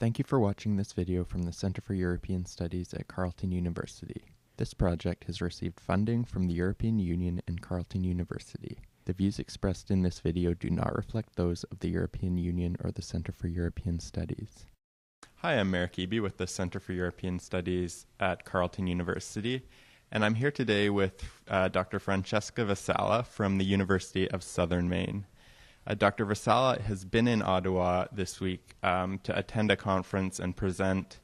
Thank you for watching this video from the Center for European Studies at Carleton University. This project has received funding from the European Union and Carleton University. The views expressed in this video do not reflect those of the European Union or the Center for European Studies. Hi, I'm Merrick Eby with the Center for European Studies at Carleton University, and I'm here today with Dr. Francesca Vassallo from the University of Southern Maine. Dr. Vassallo has been in Ottawa this week to attend a conference and present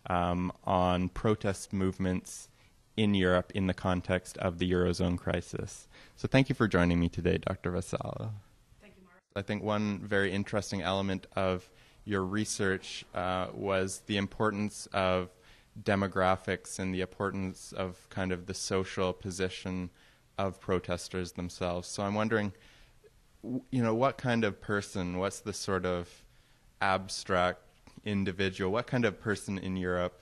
on protest movements in Europe in the context of the Eurozone crisis. So thank you for joining me today, Dr. Vassallo. Thank you, Mark. I think one very interesting element of your research was the importance of demographics and the importance of kind of the social position of protesters themselves. So I'm wondering, what kind of person, what's the sort of abstract individual, what kind of person in Europe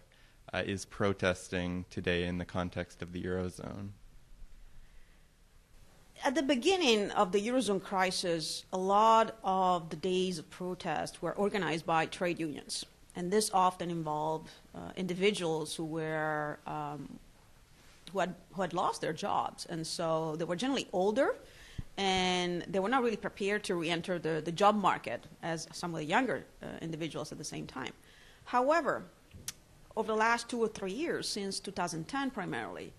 is protesting today in the context of the Eurozone? At the beginning of the Eurozone crisis, a lot of the days of protest were organized by trade unions. And this often involved individuals who were who had lost their jobs. And so they were generally older, and they were not really prepared to re-enter the job market as some of the younger individuals at the same time. However, over the last 2 or 3 years, since 2010 primarily,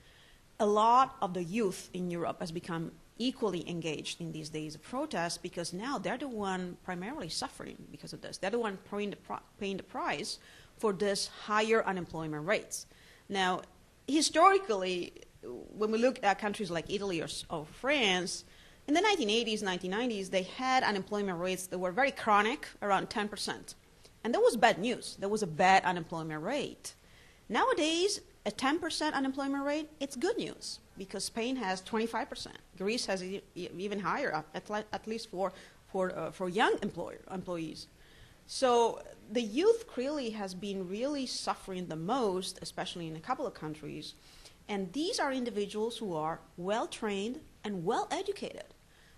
a lot of the youth in Europe has become equally engaged in these days of protest, because now they're the one primarily suffering because of this. They're the one paying the price for this higher unemployment rates. Now, historically, when we look at countries like Italy or France, in the 1980s, 1990s, they had unemployment rates that were very chronic, around 10%. And that was bad news. That was a bad unemployment rate. Nowadays, a 10% unemployment rate, it's good news, because Spain has 25%. Greece has even higher, at least for young employees. So the youth really has been really suffering the most, especially in a couple of countries. And these are individuals who are well-trained and well-educated.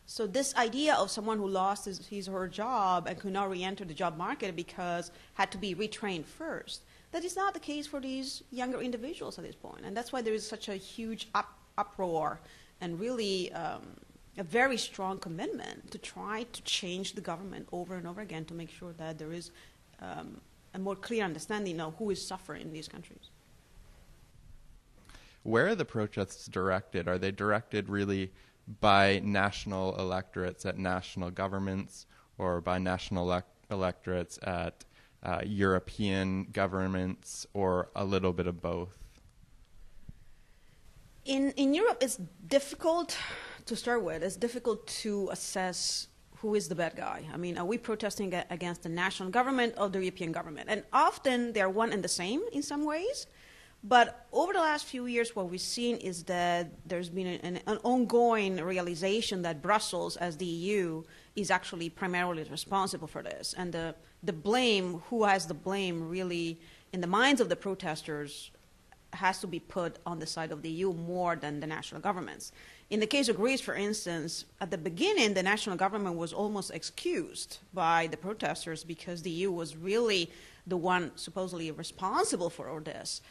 So this idea of someone who lost his or her job and could not re-enter the job market because had to be retrained first, that is not the case for these younger individuals at this point. And that's why there is such a huge uproar and really a very strong commitment to try to change the government over and over again to make sure that there is a more clear understanding of who is suffering in these countries. Where are the protests directed? Are they directed really by national electorates at national governments, or by national electorates at European governments, or a little bit of both? In Europe, it's difficult to start with. It's difficult to assess who is the bad guy. I mean, are we protesting against the national government or the European government? And often they're one and the same in some ways. But over the last few years, what we've seen is that there's been an ongoing realization that Brussels, as the EU, is actually primarily responsible for this. And the blame, who has the blame really in the minds of the protesters, has to be put on the side of the EU more than the national governments. In the case of Greece, for instance, at the beginning, the national government was almost excused by the protesters because the EU was really the one supposedly responsible for all this.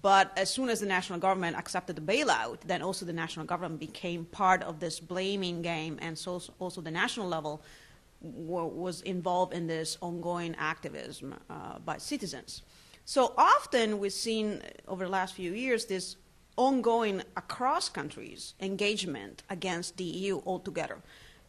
But as soon as the national government accepted the bailout, then also the national government became part of this blaming game, and so also the national level was involved in this ongoing activism by citizens. So often we've seen over the last few years this ongoing across countries engagement against the EU altogether.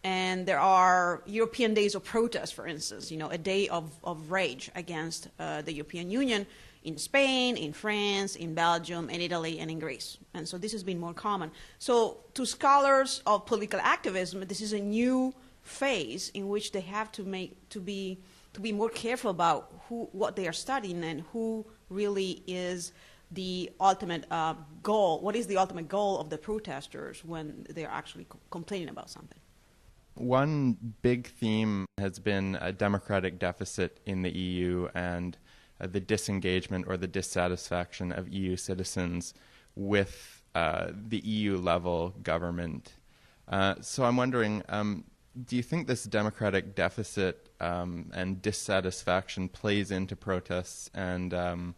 And there are European days of protest, for instance, a day of rage against the European Union in Spain, in France, in Belgium, in Italy, and in Greece. And so this has been more common. So to scholars of political activism, this is a new phase in which they have to be more careful about what they are studying and who really is the ultimate goal. What is the ultimate goal of the protesters when they're actually complaining about something? One big theme has been a democratic deficit in the EU and the disengagement or the dissatisfaction of EU citizens with the EU-level government. So I'm wondering, do you think this democratic deficit and dissatisfaction plays into protests and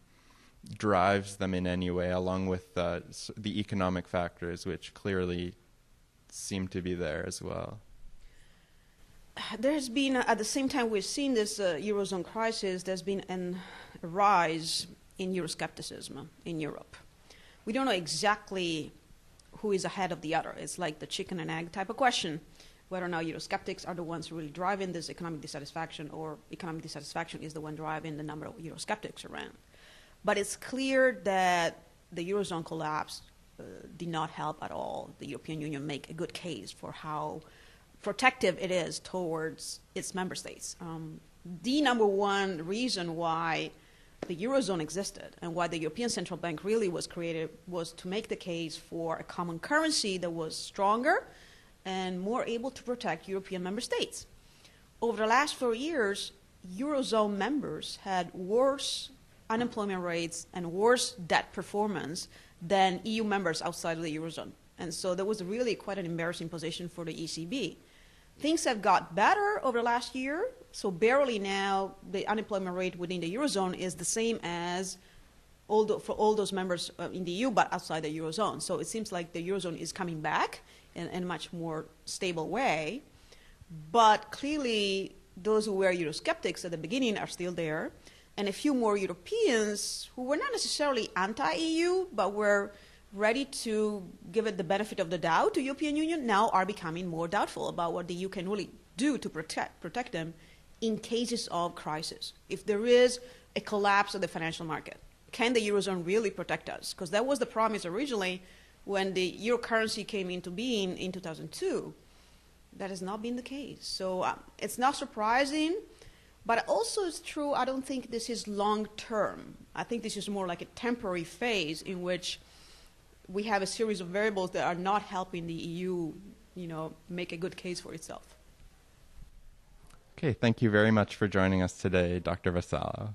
drives them in any way, along with the economic factors, which clearly seem to be there as well. There has been, at the same time we've seen this Eurozone crisis, there's been a rise in Euroscepticism in Europe. We don't know exactly who is ahead of the other. It's like the chicken and egg type of question, whether or not Eurosceptics are the ones really driving this economic dissatisfaction, or economic dissatisfaction is the one driving the number of Eurosceptics around. But it's clear that the Eurozone collapse did not help at all the European Union make a good case for how protective it is towards its member states. The number one reason why the Eurozone existed and why the European Central Bank really was created was to make the case for a common currency that was stronger and more able to protect European member states. Over the last 4 years, Eurozone members had worse unemployment rates and worse debt performance than EU members outside of the Eurozone. And so that was really quite an embarrassing position for the ECB. Things have got better over the last year, so barely now the unemployment rate within the Eurozone is the same as for all those members in the EU but outside the Eurozone. So it seems like the Eurozone is coming back in a much more stable way. But clearly those who were Eurosceptics at the beginning are still there, and a few more Europeans who were not necessarily anti-EU but were ready to give it the benefit of the doubt to European Union now are becoming more doubtful about what the EU can really do to protect them in cases of crisis. If there is a collapse of the financial market, can the Eurozone really protect us? Because that was the promise originally when the euro currency came into being in 2002. That has not been the case. So it's not surprising, but also it's true, I don't think this is long term. I think this is more like a temporary phase in which we have a series of variables that are not helping the EU, make a good case for itself. Okay, thank you very much for joining us today, Dr. Vassallo.